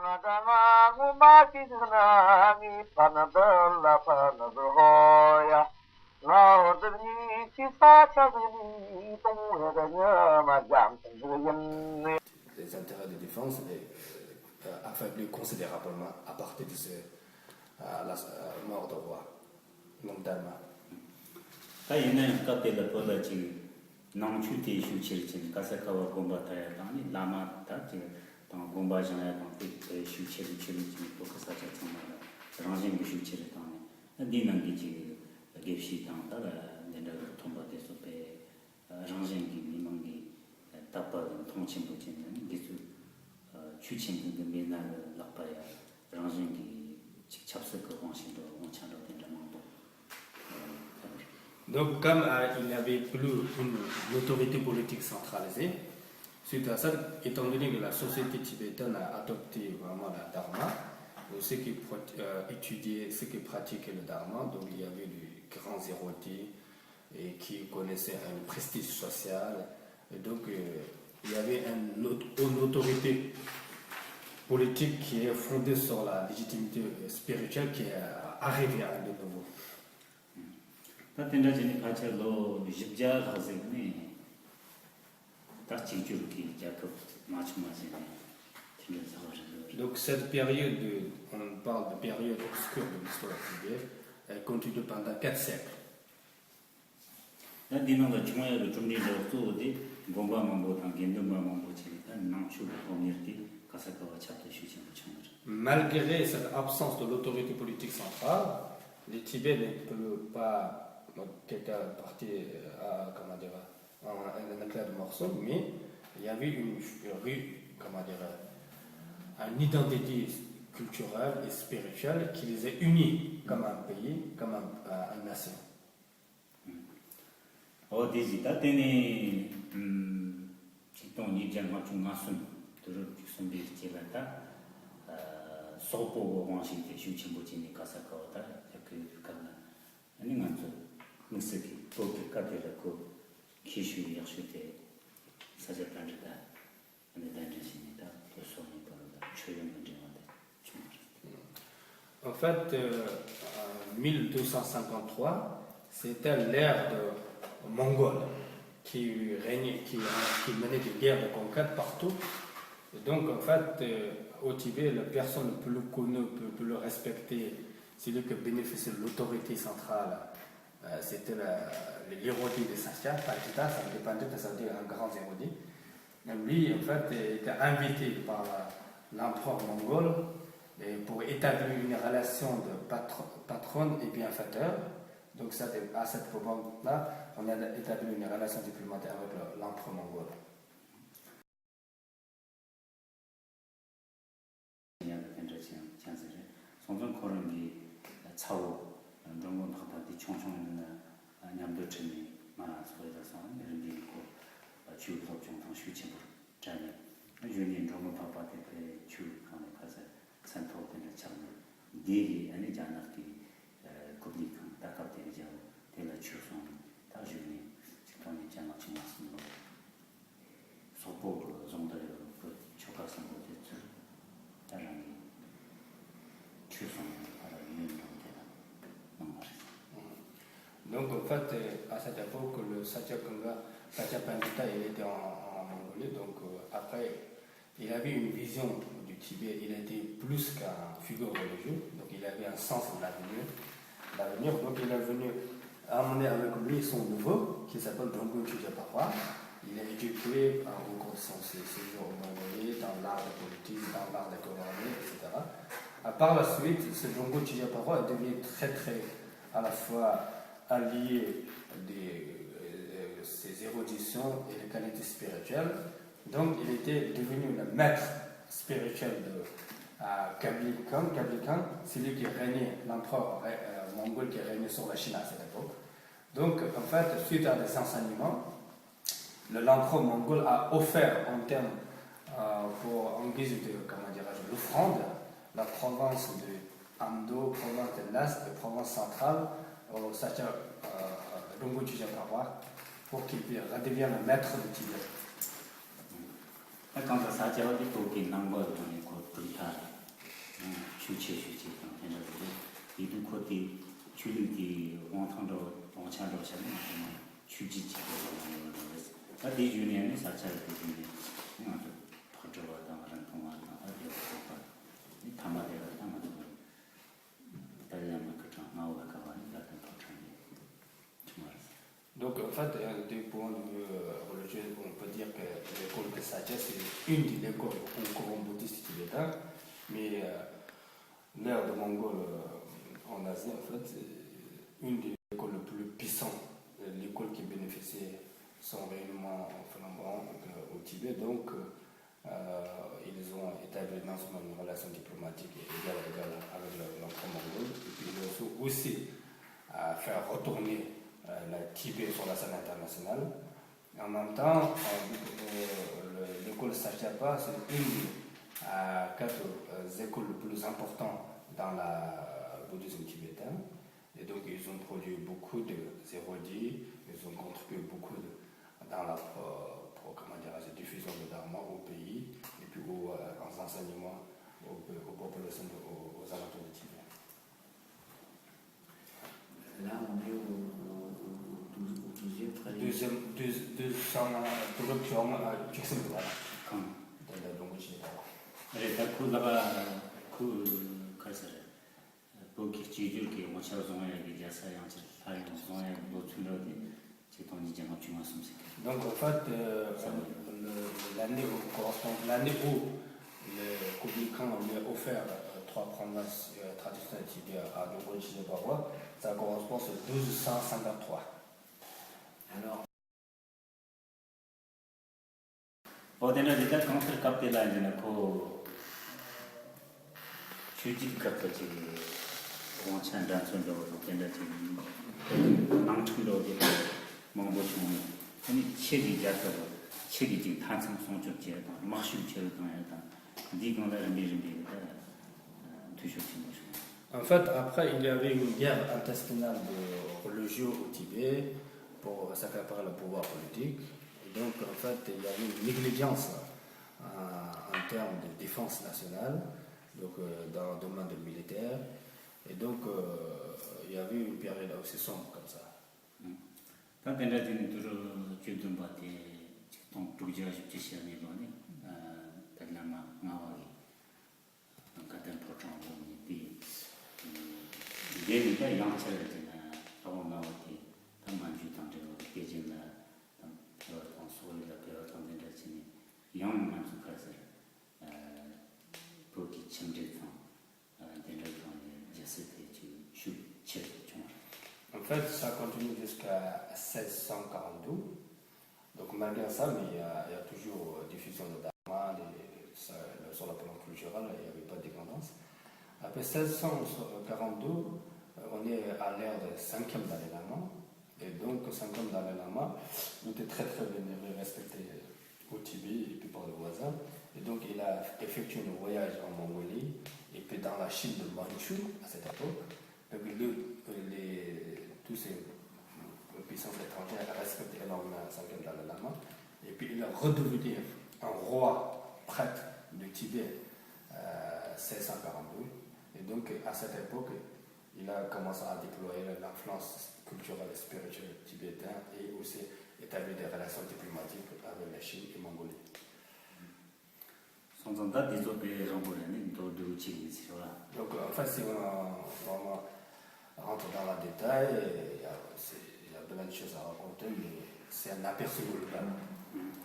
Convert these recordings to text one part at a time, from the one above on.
Les intérêts de défense est affaibli considérablement à partir de la mort de roi, donc d'Allemagne. Taïnen kapela pola chi nangchu te shu chirchin kasakawa gomba taya tani lama ta chi tang gomba jana tang te shu chirchin to kasacha tsama rangin shu chirchin tani dinang gi chi gepshi tang ta la nenda tomba de so pe rangin gi mimang gi tappa tongchin bu chin gi su chuchin gi me na la pa ya rangin gi chi chapsa ko wangshin do wangchan do den mang do. Donc, comme il n'y avait plus une autorité politique centralisée, suite à ça, étant donné que la société tibétaine a adopté vraiment la dharma, ceux qui étudiaient, ceux qui pratiquaient le dharma, donc il y avait de grands érudits et qui connaissaient un prestige social, et donc il y avait une autorité politique qui est fondée sur la légitimité spirituelle qui est arrivée à de nouveau. Tatendajini Pachalo, Jibja Hazini, Tachijuki, Jacob, Machmazini. Donc cette période, on parle de période obscure de l'histoire tibétaine, elle continue pendant 4 siècles. La dinanga Chumaya de Chumni de Gomba Mambo, Genduma Mambo, Nanchu, Omirti, Kasakawa Chapta Shuchin. Malgré cette absence de l'autorité politique centrale, les Tibets ne peuvent pas quelqu'un parti à, comment dire, un éclat de morceaux, mais il y avait une identité culturelle et spirituelle qui les a unis comme un pays, comme une nation. Oh, des États, tenez, si ton Nijan Machumasun, toujours sont des Tibétains, Sopo, Washington, Chuchimbochini, Kasakota, Yakana, and in answer. Musiki, Boki, Katilako, Kishu, Yashute, Sajapanda, and the Danjasinita, the Sony Paroda, Chuyam and En fait, en 1253, c'était l'ère de Mongol qui régnait, qui menait des guerres de conquête partout. Et donc, en fait, au Tibet, la personne peut le connaître, peut le respecter, c'est lui qui bénéficie de l'autorité centrale. C'était l'érudit de Satya, Pajita, ça dépendait de ça dire un grand érudit. Lui, en fait, était invité par l'empereur mongol pour établir une relation de patron et bienfaiteur. Donc, à cette époque-là, on a établi une relation diplomatique avec l'empereur mongol. 정권 파파디 총총은 냠도체니 마나 소리다서 이런 거 주로 정통 휴치부 자네 유년 정권 파파디 주 안에 가서 산토되는 참 니리 아니 자나티 국립한 딱갑되는 자 대라 추송 다주니 직통이 자나 지났습니다. 소포 정도의 그 초과성 모델 다른 추송 Donc en fait, à cette époque, le Satyapandita il était en Mongolie. Donc après, il avait une vision du Tibet. Il était plus qu'un figure religieuse. Donc il avait un sens de l'avenir. Donc il est venu amener avec lui son neveu qui s'appelle Dromgo Chujapara. Il a éduqué au cours de son séjour en Mongolie, dans l'art de politique, dans l'art d'économie, etc. Par la suite, ce Dromgo Chujapara est devenu très à la fois allié de ses éruditions et les qualités spirituelles. Donc il était devenu le maître spirituel de Kabli Khan, c'est lui qui régnait, l'empereur mongol qui régnait sur la Chine à cette époque. Donc en fait, suite à des enseignements, l'empereur mongol a offert en termes en guise de l'offrande, la province de Amdo, province de l'Est et province centrale au Satya Dromgo Chujapara pour qu'il redevienne le maître du Tibet. Quand ça a été dit qu'il n'a pas de 슈치 당연히 이두 코디 줄이 원탕도 원창도 샤는 추지지 아 대주년에 사찰을 되는데 아주 퍼져와 다른 동안은 어디로 가 담아대가 담아도 달려면 그저 나오가 가만히 같은 포장이 정말. Donc en fait, du point de vue religieux, on peut dire que l'école de sagesse est une des écoles au courant bouddhiste tibétain, mais l'ère de Mongol en Asie, en fait, c'est une des écoles les plus puissantes, l'école qui bénéficie son rayonnement flambant au Tibet. Donc, ils ont établi non seulement une relation diplomatique égale à égale avec l'empereur mongol, et puis ils ont aussi faire retourner la Tibet sur la scène internationale. En même temps, l'école Sakyapa, c'est une des 4 écoles les plus importantes dans le bouddhisme tibétain. Et donc, ils ont produit beaucoup d'érudits, ils ont contribué beaucoup dans la diffusion de Dharma au pays et puis aux enseignements aux populations, aux alentours du Tibet. Là, on est au 12e frère. Deuxième quand dans 그래서 그다가 그 가서 보기 지줄게 원차종에 이제서 양치 사용 종에 노출로디 제동 이제 맞추면 Donc en fait, l'année où le communicant lui a offert 3 provinces traditionnelles tibétaines à Dongolchi de Barwa, ça correspond à 1253. Alors, 어디나 일단 강철 갑대라 이제는 그 주집 같이 원천 단순도 된다 지금 망청도 되고 몽고충 아니 체리 자서로 체리 지금 탄성 송적제 막심체를 통해서 디건을 미리미리다 투쇼친 거죠. En fait, après, il y avait une guerre intestinale de religieux au Tibet pour s'accaparer le pouvoir politique. Et donc, en fait, il y avait une négligence en termes de défense nationale, donc dans le domaine militaire. Et donc, il y avait une période aussi sombre comme ça. 단단하게 들어 주든 바티 동 두지가 싶지시하니 보니 달라마 나와기 같은 포장도 이 얘기가 양처럼 되나 또 나오기 담만주 당대로 계진나 배웠던 소리가 배웠던 데지니 영만 좀 가서 보기 침대상 된다고 이제 슈체 좀 En fait, ça continue jusqu'à 1642. Donc, malgré ça, mais il y a toujours diffusion de Dharma, sur le plan culturel, il n'y avait pas de dépendance. Après 1642, on est à l'ère du 5e Dalai Lama. Et donc, le 5e Dalai Lama était très très vénéré, respecté au Tibet et puis par les voisins. Et donc, il a effectué un voyage en Mongolie et puis dans la Chine de Manchu à cette époque. Donc, tous ces puissances étrangères respectent énormément le 5e Dalai Lama. Et puis, il est redevenu un roi prêtre du Tibet 1642. Et donc, à cette époque, il a commencé à déployer l'influence culturelle et spirituelle tibétaine et aussi établir des relations diplomatiques avec la Chine et la Mongolie. sonzonda désolé jambourini do utilise voilà. Donc, en fait, si on vraiment rentre dans le détail, il y a plein de choses à raconter, mais c'est un aperçu global.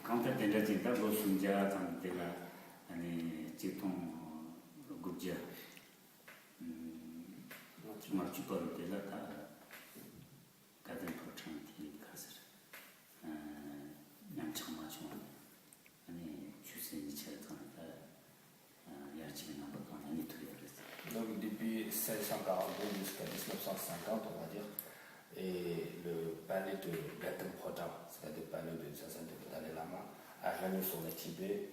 quand tu es déjà dit d'abord sunja dans de la année titon gubja tu parles de la cadre prochain kasar 양청마 좀 아니 주세니 차던 야지는 한번 많이 들려서 Donc, depuis 1642 jusqu'à 1950, on va dire, et le palais de Gatem Proja, c'est-à-dire le palais de Sassane de Dalai Lama, a régné sur le Tibet,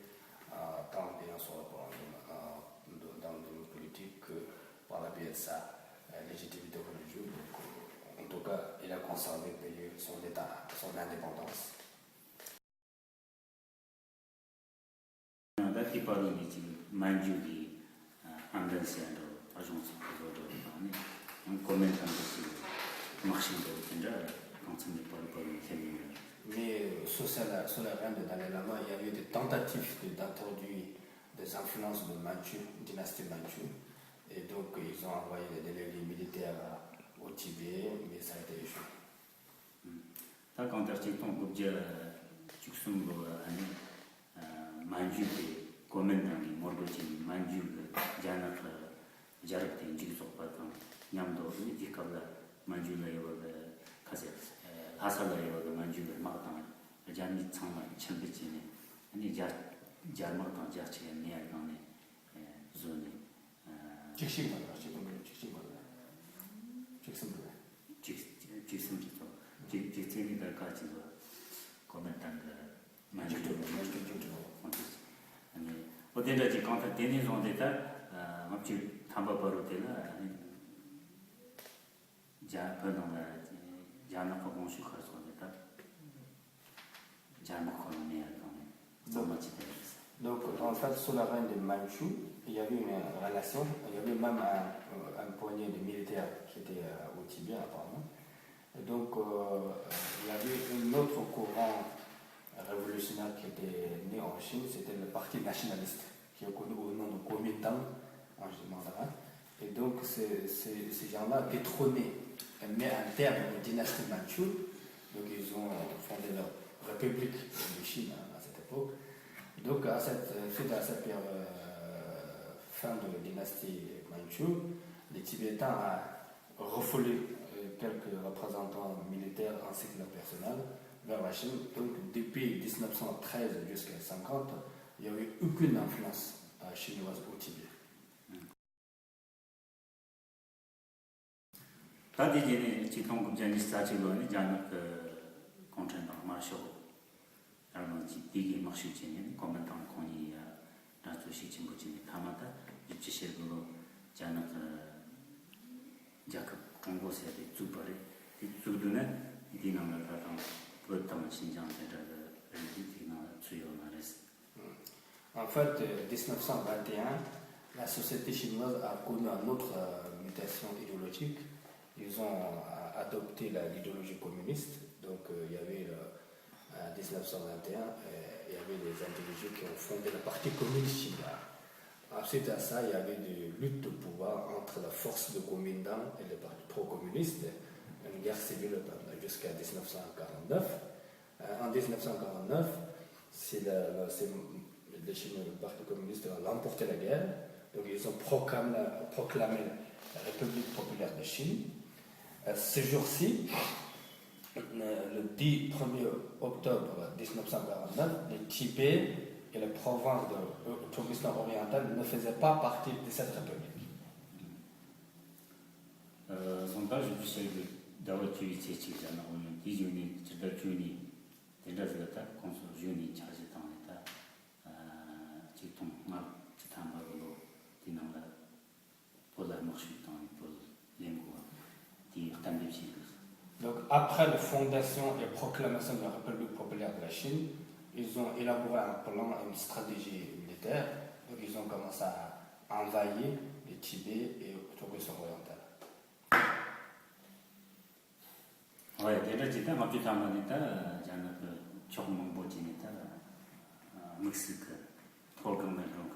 tant bien sur dans le domaine politique que par la biais de sa légitimité religieuse. Donc, en tout cas, il a conservé son état, son indépendance. 다 디파로니 지금 만주기 안전시에도 아주면서 그거도 많이 고민한 것이 막신도 진짜 강성이 벌벌 생기는. Mais sous la règne de Dalai Lama, il y a eu des tentatives d'introduire des influences de Manchu, dynastie Manchu. Et donc, ils ont envoyé des délégués militaires au Tibet, mais ça a été échoué. 다 컨텍스트는 국제 직송도 아니 만주의 고민당이 모르지 만주의 자나가 자르때 직속받던 냠도 이디카가 만주의가 가서 하살의가 만주의 막당 자니 창만 천비지네 아니 자마당 자체에 내야가네 존이 직신받아, 직신받아. 직승지도 직승이다 가지고 고민당 만주도 아니 어디다지 컨택 되는 정도다 막지 탐바바로 되나 자 번호가 자나 공식 가서다 자나 코너에 Donc, en fait, sous la règne de Manchu, il y avait une relation, il y avait même un poignet de militaires qui étaient au Tibet, apparemment. Et donc, il y avait un autre courant révolutionnaire qui était né en Chine, c'était le Parti nationaliste, qui est connu au nom de Kuomintang en mandarin. Et donc, ces gens-là détrônaient, mais un terme de dynastie Manchu. Donc, ils ont fondé leur république de Chine à cette époque. Donc, suite à cette fin de la dynastie Manchu, les Tibétains ont refoulé quelques représentants militaires ainsi que leur personnel vers la Chine. Donc, depuis 1913 jusqu'à 1950, il n'y a eu aucune influence chinoise au Tibet. 다디제네 지통급전이 사실로는 자는 공천당 마셔 알만지 디기 막시지는 공만당 공이야 나주시 진부지니 타마다 유치실로 자는 자급 공고세에 주벌이 주도는 이디나가 다당 그렇다면 신장대를 이디나 주요나레스. En fait, 1921, la société chinoise a connu une autre mutation idéologique. Ils ont adopté l'idéologie communiste. Donc, il y avait en 1921, il y avait des individus qui ont fondé le Parti communiste chinois. Ensuite à ça, il y avait des luttes de pouvoir entre la force de Kuomintang et le Parti pro-communiste, une guerre civile jusqu'à 1949. En 1949, les Chinois, le Parti communiste a remporté la guerre, donc ils ont proclamé la République populaire de Chine. Ce jour-ci, le 1er octobre 1949, le Tibet et les provinces de Turkestan oriental ne faisaient pas partie de cette république. sondage du chef d'aventure tchétchène on dit juni de juni déjà ça comme juni chargé dans l'état chiton mal chitambalo dinanga pour la marche dans pour l'emploi dire tambéchi. Donc après la fondation et la proclamation de la République populaire de la Chine, ils ont élaboré un plan et une stratégie militaire. Donc ils ont commencé à envahir le Tibet et le Turkestan oriental. Ouais, déjà j'étais en plus en état, j'ai un peu chômage botinita, Mexique, trop comme le donc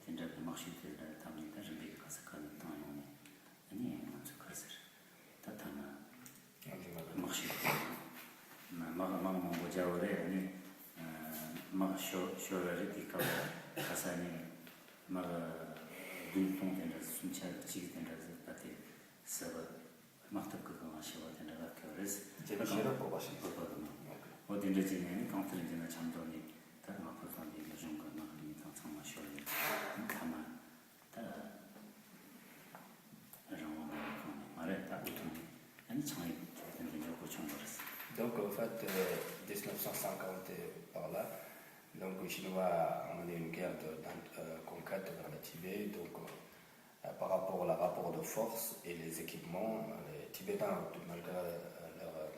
j'ai déjà marché de la tablette, je vais passer quand le temps est on est en tout cas c'est tatana marché. Ma bojaore ani ma shorari di ka kasani ma du ton de suncha chi de pate saba maktab ko ma shawa de la kores C'est le chef pour Washington. au de jine quand il de chamdoni ta ma profondi de jonga ma ni ta sama shori kama ta rawa ma ta utuni ani chai Donc en fait, 1950 par là, donc les Chinois ont mené une guerre de conquête vers le Tibet. Donc par rapport au rapport de force et les équipements, les Tibétains, malgré leurs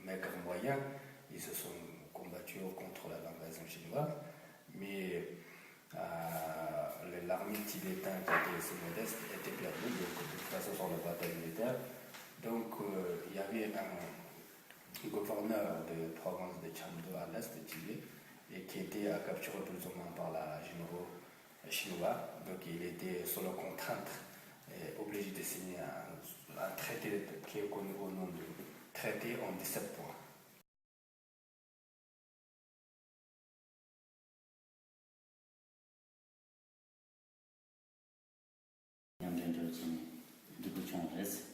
maigres moyens, ils se sont combattus contre l'invasion chinoise. Mais les l'armée tibétaine qui était assez modeste était perdue, donc de toute façon sur le bataille militaire. Donc il y avait un gouverneur de la province de Chengdu à l'est de Tibet et qui était capturé plus ou moins par la généraux chinois. Donc il était sous la contrainte obligé de signer un traité qui est connu au nom de traité en 17 points.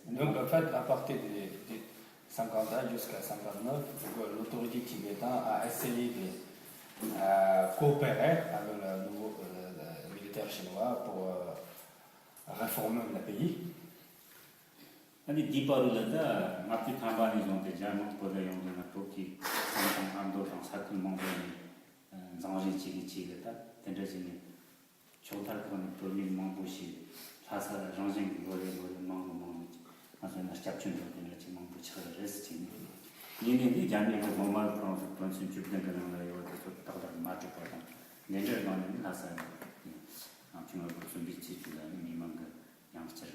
Donc en fait, à partir de 50 ans jusqu'à 59, l'autorité tibétaine a essayé de coopérer avec le nouveau militaire chinois pour réformer le pays. 아니 디바르라다 마피 탐바니 존데 자모 보다 용도나 토키 상상 암도랑 사건 몽고니 장지 지기치겠다 된저지니 조탈코니 돌미 몽고시 사사 정신 거래 몽고 아서나 잡춘도 된저지 몽고 처레스티니 니네디 자미고 모말 프랑스 주변 그런 요도 딱다 맞죠 거다 내저만은 나서 아무튼 무슨 비치 주다니 미망가 양처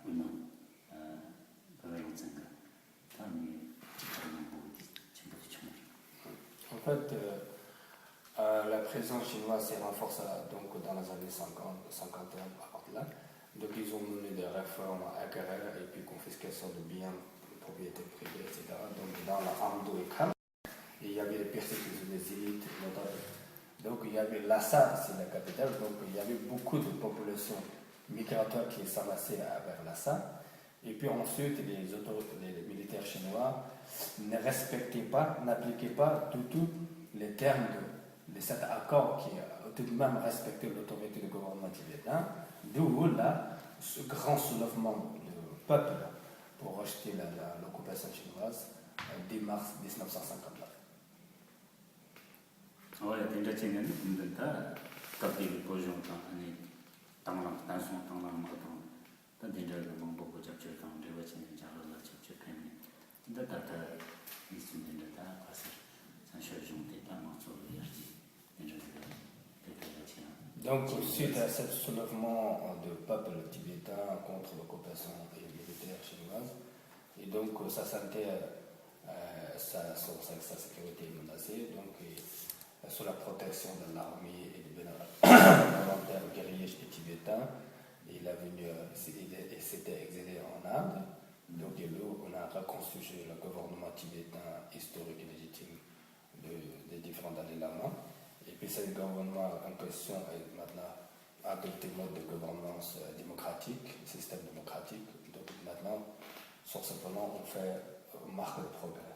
운동 En fait, la présence chinoise s'est renforcée donc, dans les années 50, 51 à partir de là. Donc ils ont mené des réformes agraires et puis confiscation de biens, propriété privée, etc. Donc dans la Amdo et Kham, il y avait les persécutions des élites, notamment. Donc il y avait Lhasa, c'est la capitale, donc il y avait beaucoup de populations migratoires qui s'amassaient vers Lhasa. Et puis ensuite, les militaires chinois ne respectaient pas, n'appliquaient pas du tout les termes de cet accord qui a tout de même respecté l'autorité du gouvernement tibétain, d'où là, ce grand soulèvement du peuple pour rejeter l'occupation chinoise dès mars 1959. Oui, déjà, quand il est posé dans donc, suite à ce soulèvement de peuple tibétain contre l'occupation militaire chinoise, et donc sa santé, sa sécurité est menacée, donc sous la protection de l'armée et des volontaires guerriers tibétains, il s'était exilé en Inde. Donc on a reconstitué le gouvernement tibétain historique et légitime des différents Dalai Lama. Et puis ce gouvernement en question est maintenant adopté le mode de gouvernance démocratique, système démocratique. Donc maintenant, sur ce plan, on marque le progrès.